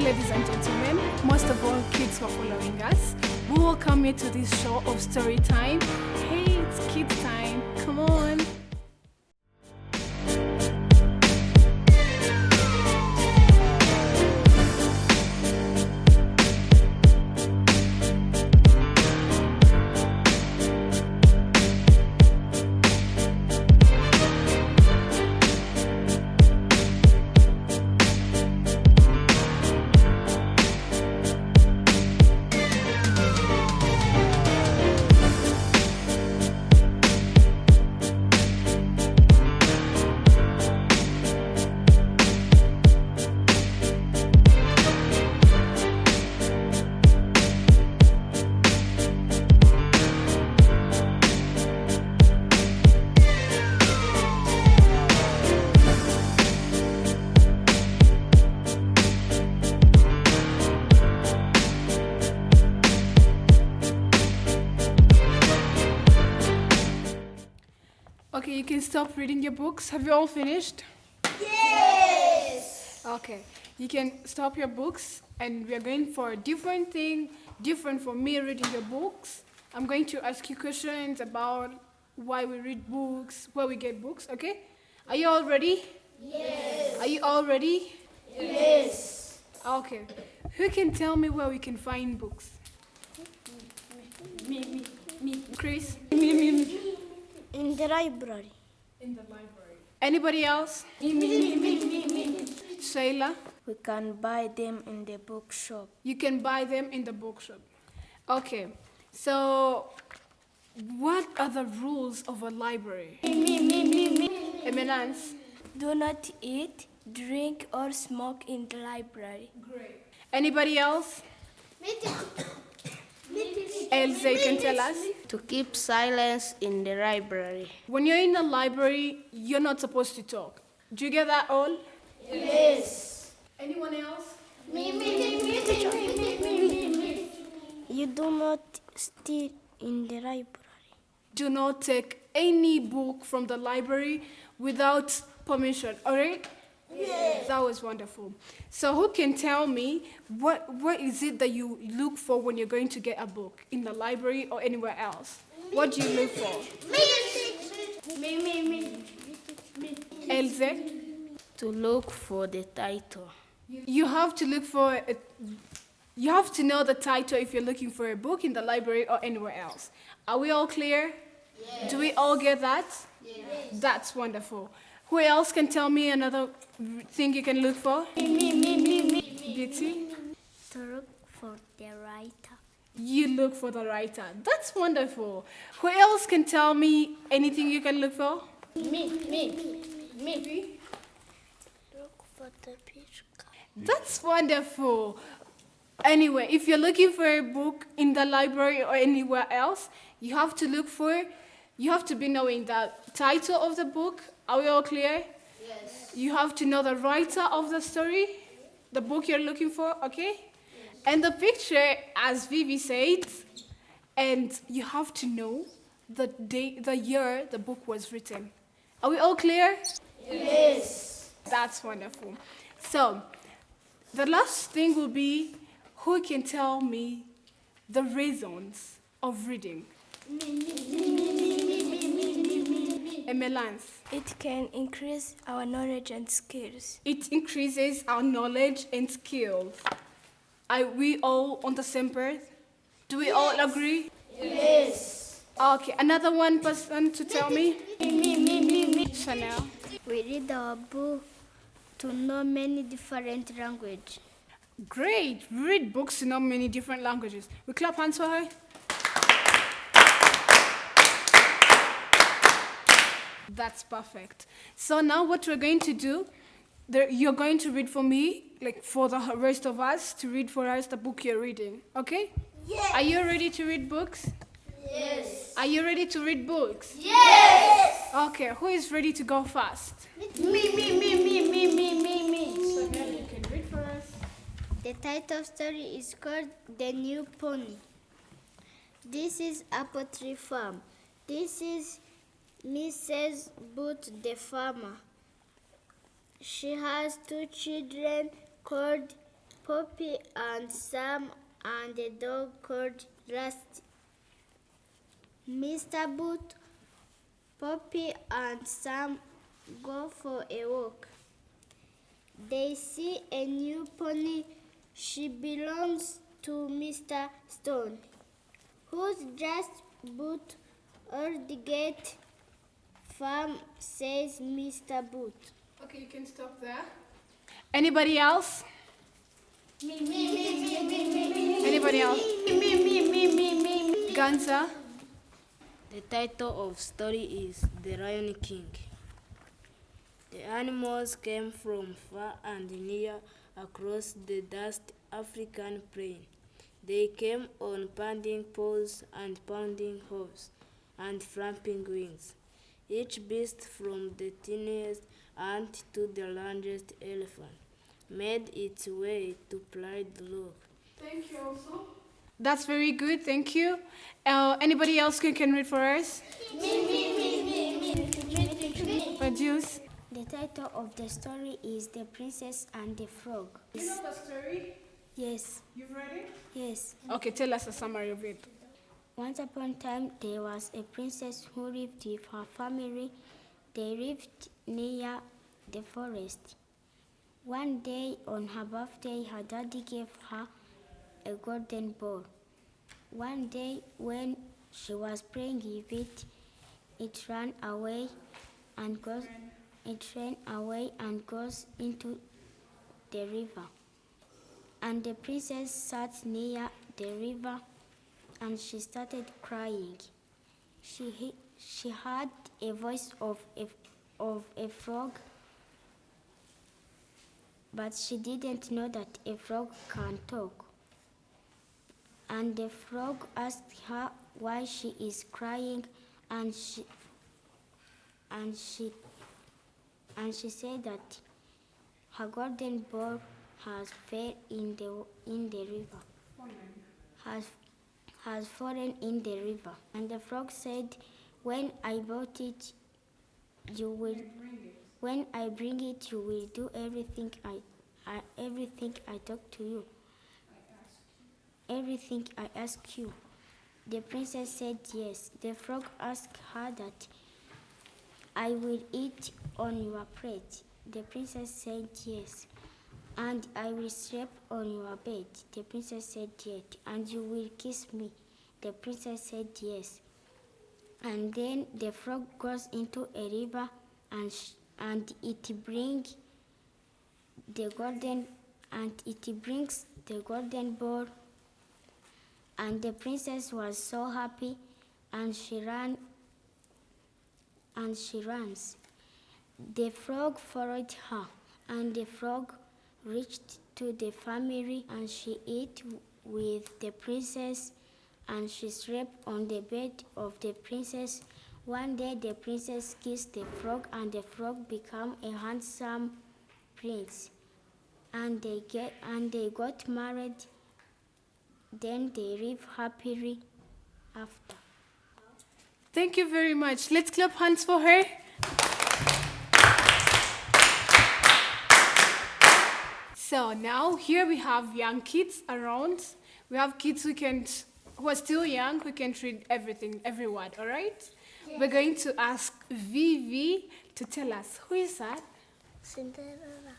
ladies and gentlemen, most of all kids who are following us, we welcome you to this show of story time. Hey, it's kids time. Come on. Okay, you can stop reading your books. Have you all finished? Yes! Okay, you can stop your books and we are going for a different thing, different from me reading your books. I'm going to ask you questions about why we read books, where we get books, okay? Are you all ready? Yes! Are you all ready? Yes! Okay. Who can tell me where we can find books? Me. Chris? In the library. In the library. Anybody else? Me. Shayla? We can buy them in the bookshop. You can buy them in the bookshop. Okay, so what are the rules of a library? Eminence? Do not eat, drink, or smoke in the library. Great. Anybody else? Elsa, you can tell us. To keep silence in the library. When you're in a library, you're not supposed to talk. Do you get that all? Yes! Anyone else? You do not steal in the library. Do not take any book from the library without permission, all right? Yes! That was wonderful. So who can tell me what is it that you look for when you're going to get a book in the library or anywhere else? What do you look for? Me. Elze? To look for the title. You have to look for you have to know the title if you're looking for a book in the library or anywhere else. Are we all clear? Yes. Do we all get that? Yes. That's wonderful. Who else can tell me another thing you can look for? Beauty? To look for the writer. You look for the writer. That's wonderful. Who else can tell me anything you can look for? Me. Look for the picture. That's wonderful. Anyway, if you're looking for a book in the library or anywhere else, you have to be knowing the title of the book. Are we all clear? Yes. You have to know the writer of the story, the book you're looking for, okay? Yes. And the picture, as Vivi said, and you have to know the year the book was written. Are we all clear? Yes. That's wonderful. So, the last thing will be, who can tell me the reasons of reading? Emelance. It can increase our knowledge and skills. It increases our knowledge and skills. Are we all on the same page? Do we all agree? Yes. Okay, another one person to tell me? Me. Chanel. We read our book to know many different languages. Great. Read books to know many different languages. We clap hands for her. That's perfect. So now what we're going to do, you're going to read for me, like for the rest of us, to read for us the book you're reading, okay? Yes. Are you ready to read books? Yes. Are you ready to read books? Yes. Okay, who is ready to go first? Me. So now you can read for us. The title story is called The New Pony. This is Apple Tree Farm. This is Mrs. Booth the farmer. She has two children called Poppy and Sam and a dog called Rusty. Mr. Boot, Poppy and Sam go for a walk. They see a new pony. She belongs to Mr. Stone, who's just Boot or the gate farm, says Mr. Boot. Okay, you can stop there. Anybody else? Anybody else? Ganza? The title of story is The Lion King. The animals came from far and near across the dusty African plain. They came on pounding paws and pounding hooves and flapping wings. Each beast, from the tiniest ant to the largest elephant, made its way to Pride Log. Thank you also. That's very good, thank you. Anybody else who can read for us? Produce. The title of the story is The Princess and the Frog. You know the story? Yes, You've read it? yes. Okay, tell us a summary of it. Once upon a time, there was a princess who lived with her family. They lived near the forest. One day on her birthday, her daddy gave her a golden ball. One day when she was playing with it, it ran away and goes into the river. And the princess sat near the river and she started crying. She heard a voice of a frog, but she didn't know that a frog can talk. And the frog asked her why she is crying, and she said that her golden ball has fell in the river. Has fallen in the river. And the frog said, when I bring it, you will do everything I talk to you. Everything I ask you. The princess said yes. The frog asked her that I will eat on your plate. The princess said yes. And I will sleep on your bed. The princess said yes. And you will kiss me. The princess said yes. And then the frog goes into a river and it brings the golden ball. And the princess was so happy, and she runs. The frog followed her, and the frog reached to the family, and she ate with the princess, and she slept on the bed of the princess. One day the princess kissed the frog, and the frog became a handsome prince, and they got married. Then they live happily after. Thank you very much. Let's clap hands for her. So now here we have young kids around. We have kids who are still young, who can read everything, every word, all right? Yes. We're going to ask Vivi to tell us, who is that? Cinderella.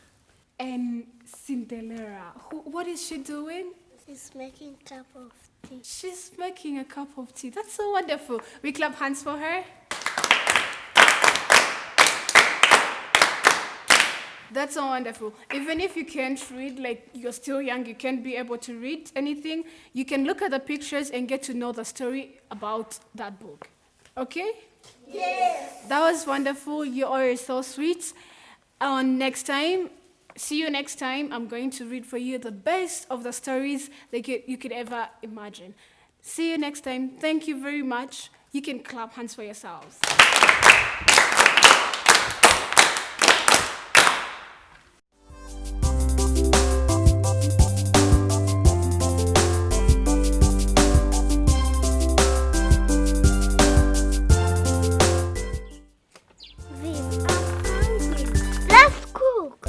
And Cinderella, what is she doing? She's making a cup of tea. She's making a cup of tea. That's so wonderful. We clap hands for her. That's so wonderful. Even if you can't read, like you're still young, you can't be able to read anything, you can look at the pictures and get to know the story about that book. Okay? Yes. That was wonderful. You are so sweet. Next time, see you next time. I'm going to read for you the best of the stories that you could ever imagine. See you next time. Thank you very much. You can clap hands for yourselves. Let's cook.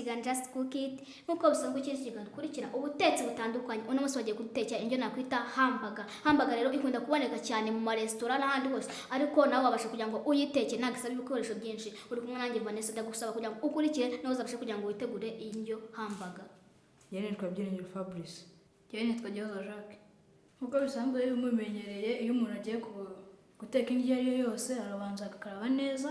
kiganiro Just Cook It. Nk'uko bisanzwe ikindi kiganiro dukurikira ubutetsi butandukanye. Uno munsi bagiye gutekera indyo nakwita hamburger. Hamburger rero ikunda kuboneka cyane mu maresitora n'ahandi hose, ariko nawe wabasha kugira ngo uyiteke ntabwo isaba ibikoresho byinshi. Uri kumwe nanjye Vanessa, ndagusaba kugira ngo ukurikire nawe uzabashe kugira ngo witegure iyi ndyo hamburger. Yene nitwa Byiringiro Fabrice. Yewe nitwa Gihozo Jacques. Nk'uko bisanzwe iyo umumenyereye, iyo umuntu agiye guteka indyo iyo yose arabanza agakaraba neza.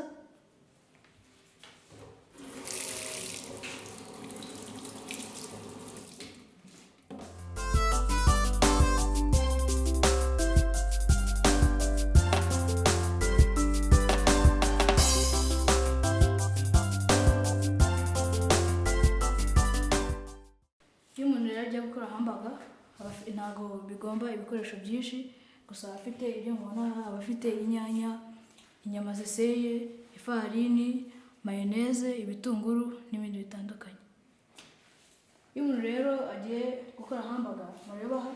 Iyo umuntu rero agiye gukora hamburger ntabwo bigomba ibikoresho byinshi, gusa afite ibyo mubona, aba afite inyanya, inyama ziseye, ifarini, mayoneze, ibitunguru n'ibindi bitandukanye. Iyo umuntu rero agiye gukora hamburger mureba aha,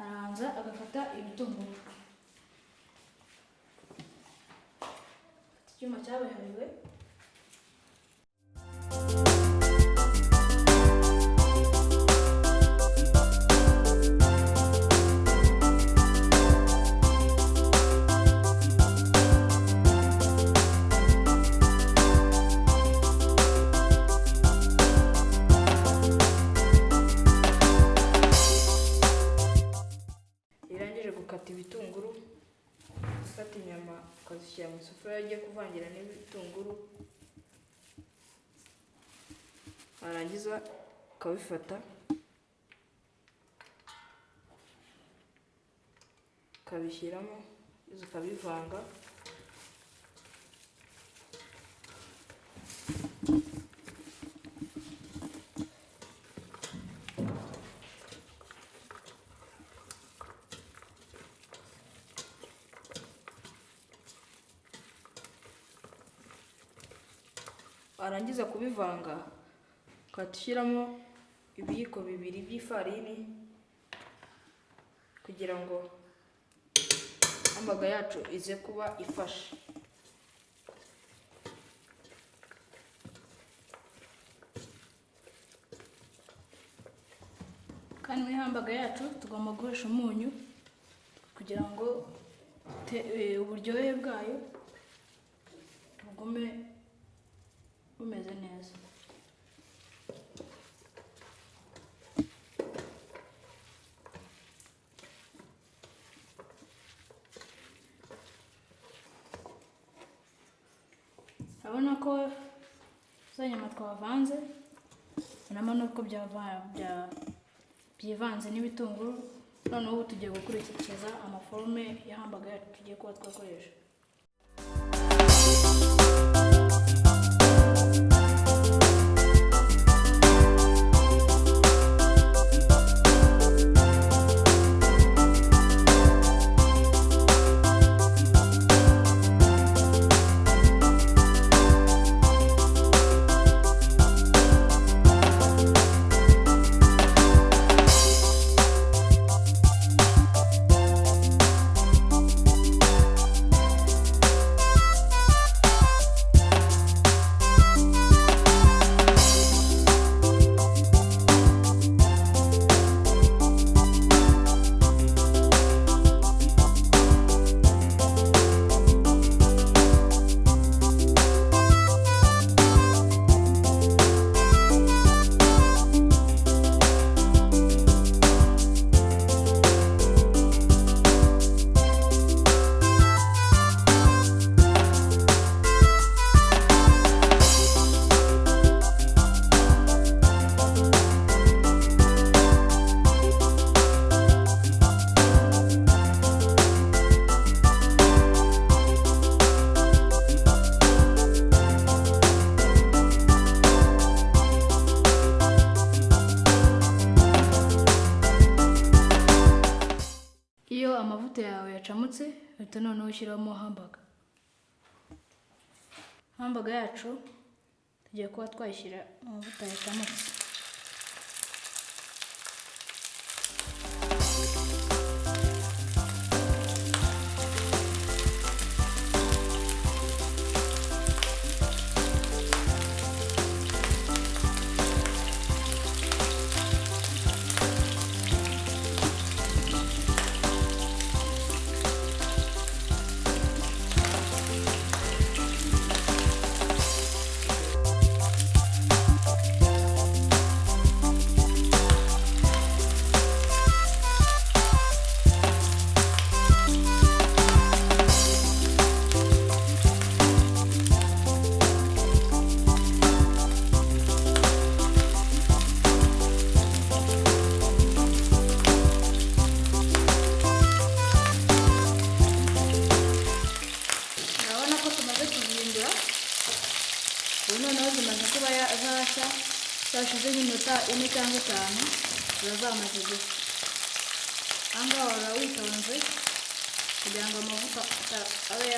arabanza agafata ibitunguru, icyuma cyabihariwe, gukata ibitunguru, gufata inyama ukazishyira mu isafuriya ugiye kuvangira n'ibitunguru, warangiza ukabifata ukabishyiramo ukabivanga, warangiza kubivanga ukatushyiramo ibiyiko bibiri by'ifarini kugira ngo hamburger yacu ize kuba ifashe. Kandi muri hamburger yacu tugomba gukoresha umunyu kugira ngo uburyohe bwayo bugume bumeze neza. Urabona ko za nyama twavanze, urabona nuko byivanze n'ibitunguru. Noneho ubu tugiye gukurikiza amaforume ya hamburger yacu tugiye kuba twakoresha. Iyo amavuta yawe yacamutse, uhita noneho ushyiramo hamburger. Hamburger yacu tugiye kuba twayishyira mu mavuta yacamutse. zashya zashize nk'iminota 4 cyangwa 5 ziba zamaze gushya. Aha ngaha waba witonze kugira ngo amavuta abe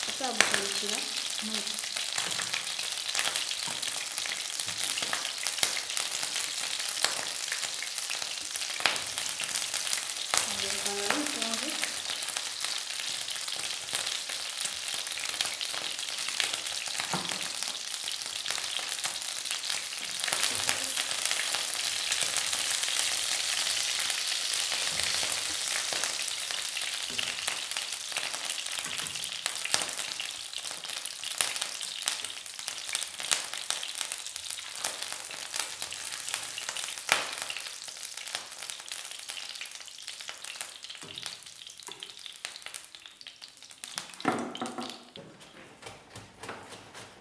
atagutarukira nuko. Waba witonze.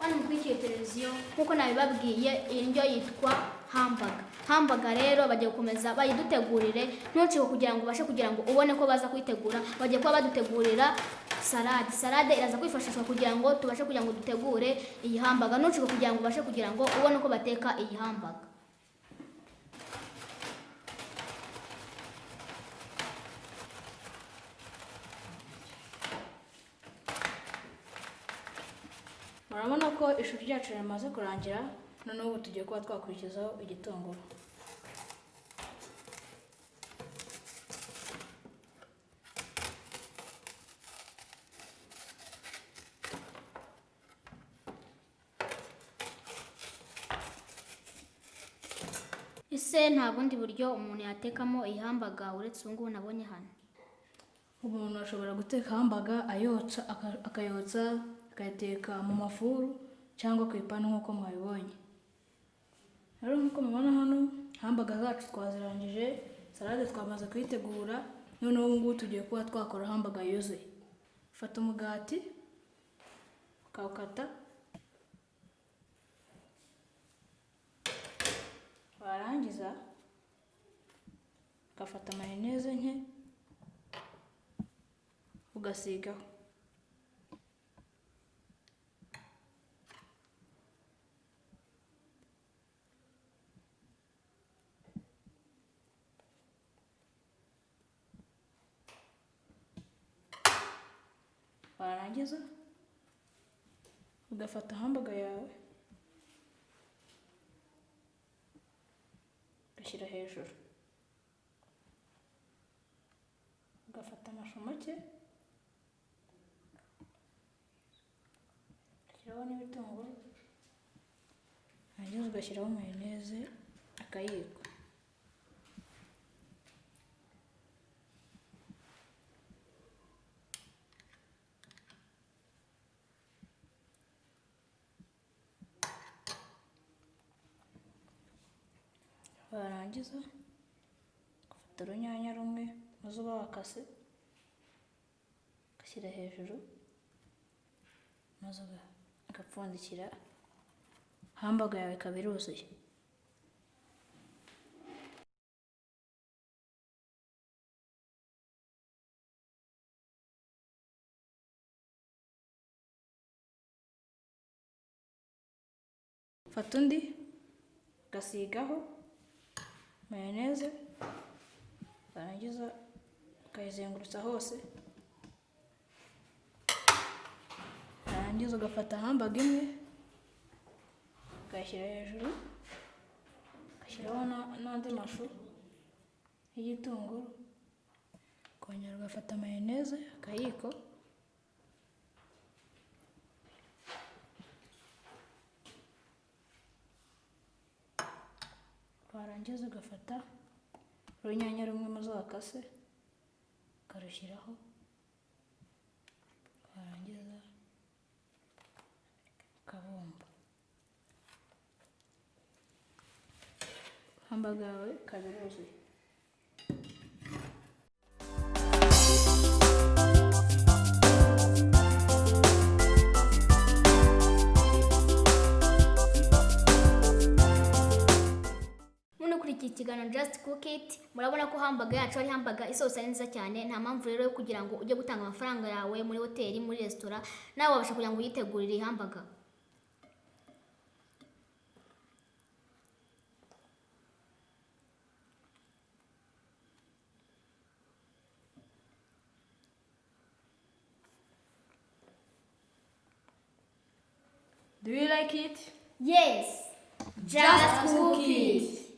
Hano mukurikiye televiziyo nk'uko nabibabwiye iyi ndyo yitwa hamburger. Hamburger rero bagiye gukomeza bayidutegurire, ntucike kugira ngo ubashe kugira ngo ubone ko baza kuyitegura. Bagiye kuba badutegurira salade. Salade iraza kwifashishwa kugira ngo tubashe kugira ngo dutegure iyi hamburger. Ntucike kugira ngo ubashe kugira ngo ubone ko bateka iyi hamburger. Murabona ko ishuri ryacu rimaze kurangira, noneho ubu tugiye kuba twakurikizaho igitunguru. Ese nta bundi buryo umuntu yatekamo iyi hamburger uretse ubu ngubu nabonye hano? Umuntu ashobora guteka hamburger ayotsa, akayotsa akayateka mu mafuru cyangwa ku ipanu nk'uko mwabibonye. Rero nk'uko mubona hano hamburger zacu twazirangije, salade twamaze kuyitegura, noneho ubu ngubu tugiye kuba twakora hamburger yuzuye. Fata umugati ukawukata, warangiza ugafata mayoneze nke ugasigaho. Warangiza ugafata hamburger yawe ugashyira hejuru, ugafata amashu make ugashyiraho n'ibitunguru, warangiza ugashyiraho mayoneze akayiko. Warangiza ugafata urunyanya rumwe maze uba wakase ugashyira hejuru, maze ugapfundikira, hamburger yawe ikaba iruzuye. Fata undi ugasigaho mayoneze, warangiza ukayizengurutsa hose, warangiza ugafata hamburger imwe ukayishyira hejuru, ugashyiraho n'andi mashu y'igitunguru, ukongera ugafata mayoneze akayiko, warangiza ugafata urunyanya rumwe maze wakase ukarushyiraho, warangiza ukabumba. Hamburger yawe ikaba iruzuye. Kuri iki kiganiro Just Cook It, murabona ko hamburger yacu ari hamburger isosa nziza cyane. Nta mpamvu rero yo kugira ngo ujye gutanga amafaranga yawe muri hoteli, muri resitora, nawe wabasha kugira ngo uyitegurire hamburger. Do you like it? Yes. Just cook it.